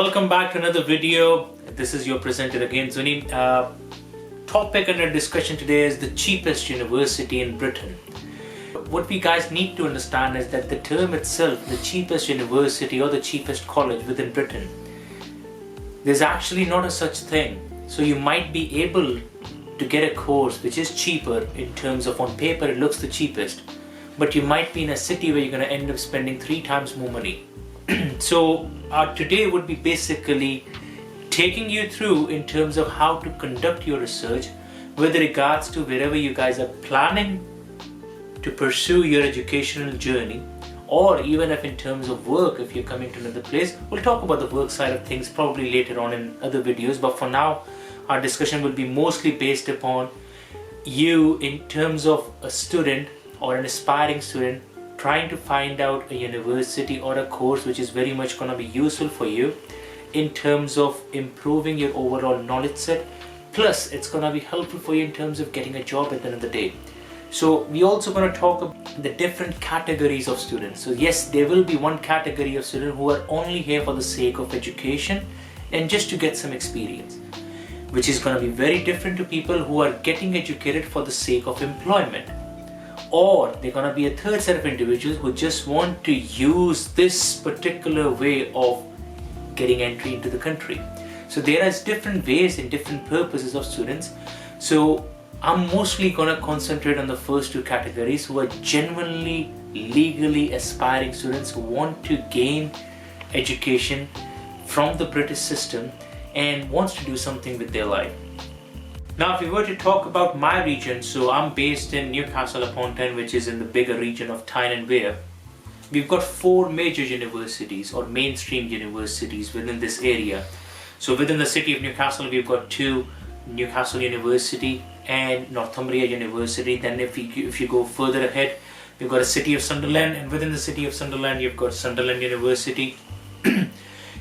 welcome back to another video. This is your presenter again, Zuni. Topic under discussion today is the cheapest university in Britain. What we guys need to understand is that the term itself, the cheapest university or the cheapest college within Britain, there's actually not a such thing. So you might be able to get a course which is cheaper in terms of on paper it looks the cheapest, but you might be in a city where you're going to end up spending 3 times more money. So today would be basically taking you through in terms of how to conduct your research with regards to wherever you guys are planning to pursue your educational journey, or even if in terms of work, if you're coming to another place. We'll talk about the work side of things probably later on in other videos, but for now our discussion will be mostly based upon you in terms of a student or an aspiring student trying to find out a university or a course which is very much going to be useful for you in terms of improving your overall knowledge set, plus it's going to be helpful for you in terms of getting a job at the end of the day. So we also going to talk about the different categories of students. So yes, there will be one category of students who are only here for the sake of education and just to get some experience, which is going to be very different to people who are getting educated for the sake of employment. Or they're going to be a third set of individuals who just want to use this particular way of getting entry into the country. So there is different ways and different purposes of students. So I'm mostly going to concentrate on the first two categories, who are genuinely legally aspiring students who want to gain education from the British system and wants to do something with their life. Now, if we were to talk about my region, so I'm based in Newcastle upon Tyne, which is in the bigger region of Tyne and Wear. We've got 4 major universities or mainstream universities within this area. So within the city of Newcastle, we've got 2, Newcastle University and Northumbria University. Then if you go further ahead, we've got a city of Sunderland, and within the city of Sunderland, you've got Sunderland University.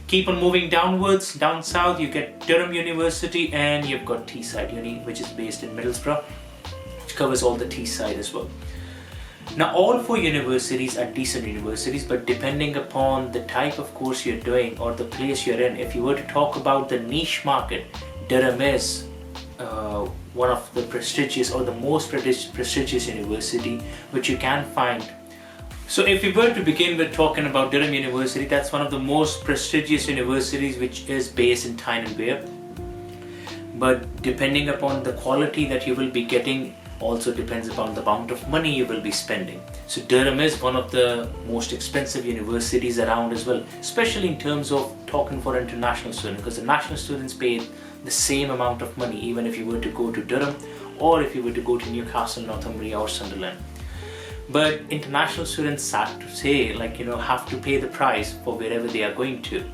Keep on moving downwards, down south, you get Durham University, and you've got Teesside Uni, which is based in Middlesbrough, which covers all the Teesside as well. Now, all 4 universities are decent universities, but depending upon the type of course you're doing or the place you're in, if you were to talk about the niche market, Durham is one of the prestigious or the most prestigious university which you can find. So if we were to begin with talking about Durham University, that's one of the most prestigious universities which is based in Tyne and Wear. But depending upon the quality that you will be getting also depends upon the amount of money you will be spending. So Durham is one of the most expensive universities around as well, especially in terms of talking for international students, because the national students pay the same amount of money even if you were to go to Durham or if you were to go to Newcastle, Northumbria or Sunderland. But international students, sad to say, have to pay the price for wherever they are going to.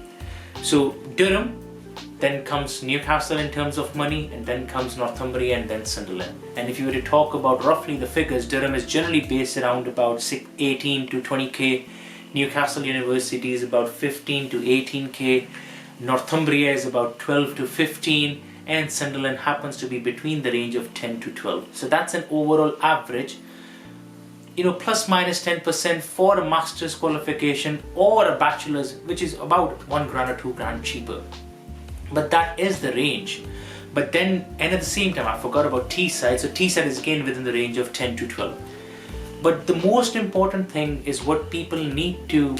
So Durham, then comes Newcastle in terms of money, and then comes Northumbria and then Sunderland. And if you were to talk about roughly the figures, Durham is generally based around about 18 to 20k. Newcastle University is about 15 to 18k. Northumbria is about 12 to 15, and Sunderland happens to be between the range of 10 to 12. So that's an overall average, plus minus 10% for a master's qualification or a bachelor's, which is about $1 grand or $2 grand cheaper. But that is the range. But then, and at the same time, I forgot about Teesside. So Teesside is again within the range of 10 to 12. But the most important thing is what people need to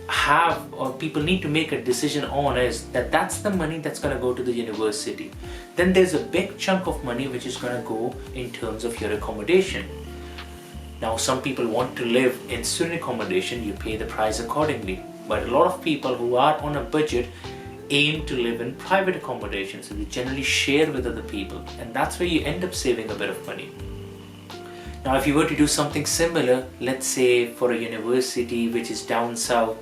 have, or people need to make a decision on, is that that's the money that's going to go to the university. Then there's a big chunk of money which is going to go in terms of your accommodation. Now, some people want to live in student accommodation, you pay the price accordingly. But a lot of people who are on a budget aim to live in private accommodation, so they generally share with other people, and that's where you end up saving a bit of money. Now, if you were to do something similar, let's say for a university which is down south,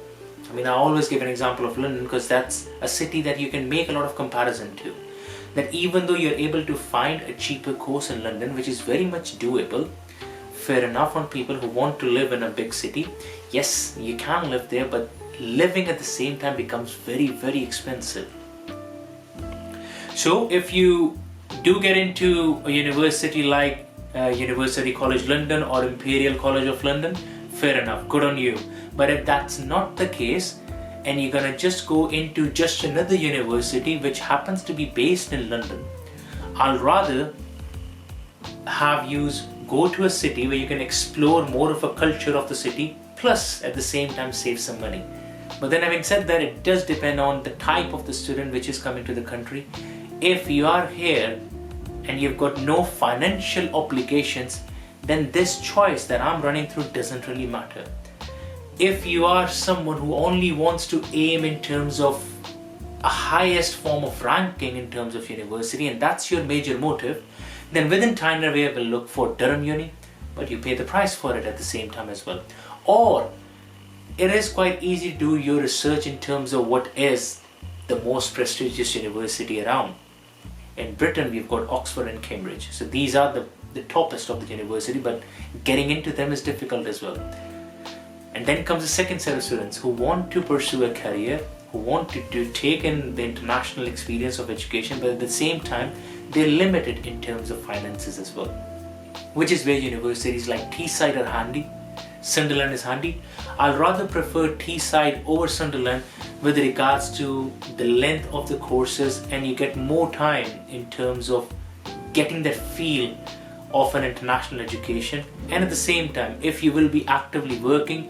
I always give an example of London because that's a city that you can make a lot of comparison to. That even though you're able to find a cheaper course in London, which is very much doable, fair enough on people who want to live in a big city, yes, you can live there, but living at the same time becomes very, very expensive. So if you do get into a university like University College London or Imperial College of London, fair enough, good on you. But if that's not the case, and you're gonna just go into just another university which happens to be based in London, I'll rather have you go to a city where you can explore more of a culture of the city, plus at the same time save some money. But then having said that, it does depend on the type of the student which is coming to the country. If you are here and you've got no financial obligations, then this choice that I'm running through doesn't really matter. If you are someone who only wants to aim in terms of a highest form of ranking in terms of university, and that's your major motive, then within Tynervale will look for Durham Uni, but you pay the price for it at the same time as well. Or it is quite easy to do your research in terms of what is the most prestigious university around. In Britain, we've got Oxford and Cambridge. So these are the toppest of the university, but getting into them is difficult as well. And then comes the second set of students who want to pursue a career, who want to take in the international experience of education, but at the same time, they're limited in terms of finances as well. Which is where universities like Teesside are handy, Sunderland is handy. I'll rather prefer Teesside over Sunderland with regards to the length of the courses, and you get more time in terms of getting that feel of an international education. And at the same time, if you will be actively working,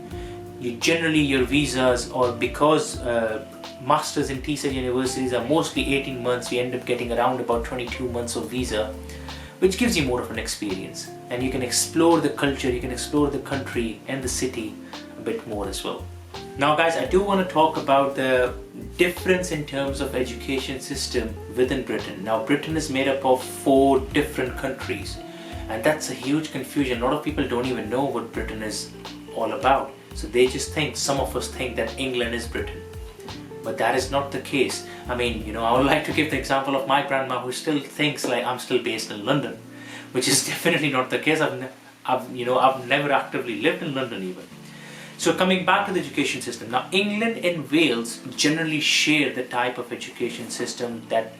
your visas, or because masters in Teesside universities are mostly 18 months, you end up getting around about 22 months of visa, which gives you more of an experience, and you can explore the culture, you can explore the country and the city a bit more as well. Now guys, I do want to talk about the difference in terms of education system within Britain. Now Britain is made up of 4 different countries, and that's a huge confusion. A lot of people don't even know what Britain is all about, so they just think, some of us think that England is Britain, but that is not the case. I mean, I would like to give the example of my grandma, who still thinks like I'm still based in London, which is definitely not the case. I've never actively lived in London even. So coming back to the education system, now England and Wales generally share the type of education system that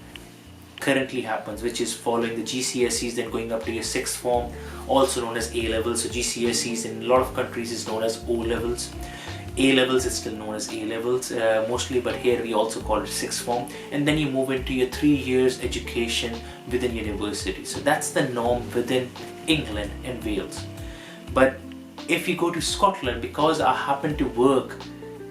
currently happens, which is following the GCSEs, then going up to your 6th form, also known as A-levels. So GCSEs in a lot of countries is known as O-levels. A-levels is still known as A-levels mostly, but here we also call it 6th form. And then you move into your 3 years education within university. So that's the norm within England and Wales. But if you go to Scotland, because I happen to work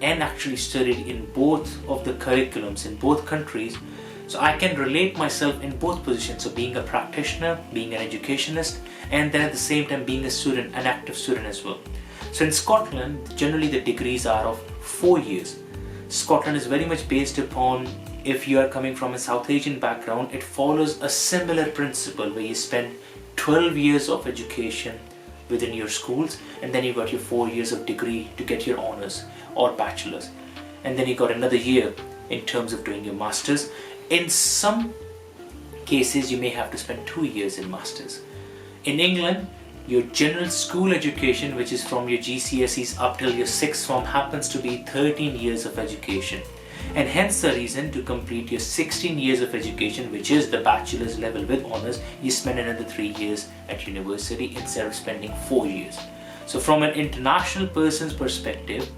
and actually studied in both of the curriculums in both countries, so I can relate myself in both positions. So being a practitioner, being an educationist, and then at the same time being a student, an active student as well. So in Scotland, generally the degrees are of 4 years. Scotland is very much based upon, if you are coming from a South Asian background, it follows a similar principle where you spend 12 years of education within your schools, and then you got your 4 years of degree to get your honours or bachelor's. And then you got another year in terms of doing your masters. In some cases, you may have to spend 2 years in masters. In England, your general school education, which is from your GCSEs up till your 6th form, happens to be 13 years of education. And hence the reason to complete your 16 years of education, which is the bachelor's level with honours, you spend another 3 years at university instead of spending 4 years. So from an international person's perspective,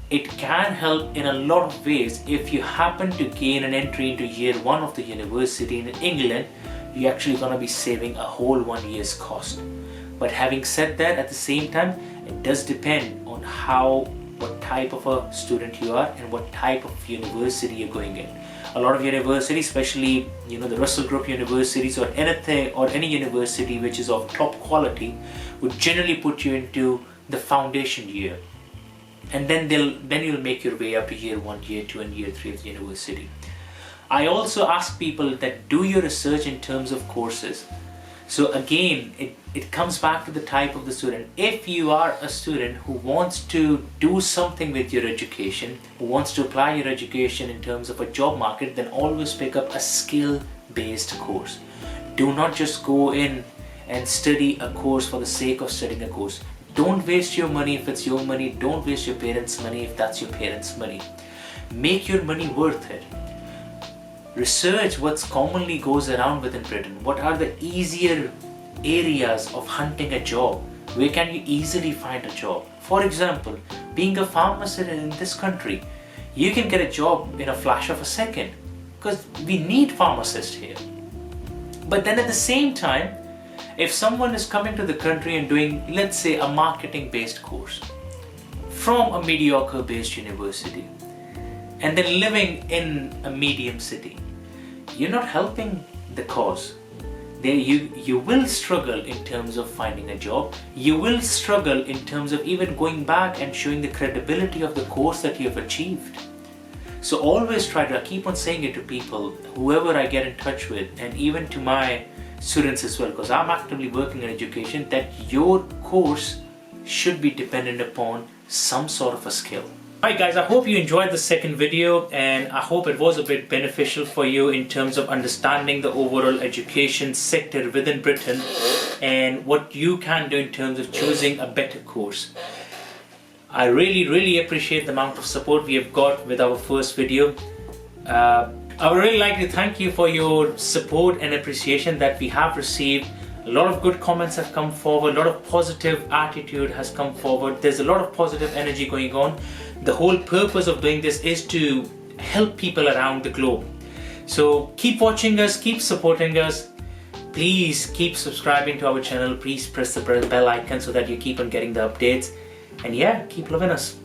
it can help in a lot of ways. If you happen to gain an entry into year 1 of the university in England, you're actually going to be saving a whole 1 year's cost. But having said that, at the same time, it does depend on what type of a student you are and what type of university you're going in. A lot of universities, especially the Russell Group universities or any university which is of top quality, would generally put you into the foundation year, and then you'll make your way up to year 1, year 2, and year 3 of the university. I also ask people that do your research in terms of courses. So again, it comes back to the type of the student. If you are a student who wants to do something with your education, who wants to apply your education in terms of a job market, then always pick up a skill-based course. Do not just go in and study a course for the sake of studying a course. Don't waste your money if it's your money. Don't waste your parents' money if that's your parents' money. Make your money worth it. Research what's commonly goes around within Britain. What are the easier areas of hunting a job? Where can you easily find a job? For example, being a pharmacist in this country, you can get a job in a flash of a second, because we need pharmacists here. But then at the same time, if someone is coming to the country and doing, let's say, a marketing based course from a mediocre based university and then living in a medium city, you're not helping the cause. There you will struggle in terms of finding a job. You will struggle in terms of even going back and showing the credibility of the course that you have achieved. So always try to, I keep on saying it to people, whoever I get in touch with, and even to my students as well, because I'm actively working in education, that your course should be dependent upon some sort of a skill. Alright guys, I hope you enjoyed the second video, and I hope it was a bit beneficial for you in terms of understanding the overall education sector within Britain and what you can do in terms of choosing a better course. I really appreciate the amount of support we have got with our first video. I would really like to thank you for your support and appreciation that we have received. A lot of good comments have come forward, a lot of positive attitude has come forward. There's a lot of positive energy going on. The whole purpose of doing this is to help people around the globe. So keep watching us, keep supporting us. Please keep subscribing to our channel. Please press the bell icon so that you keep on getting the updates. And yeah, keep loving us.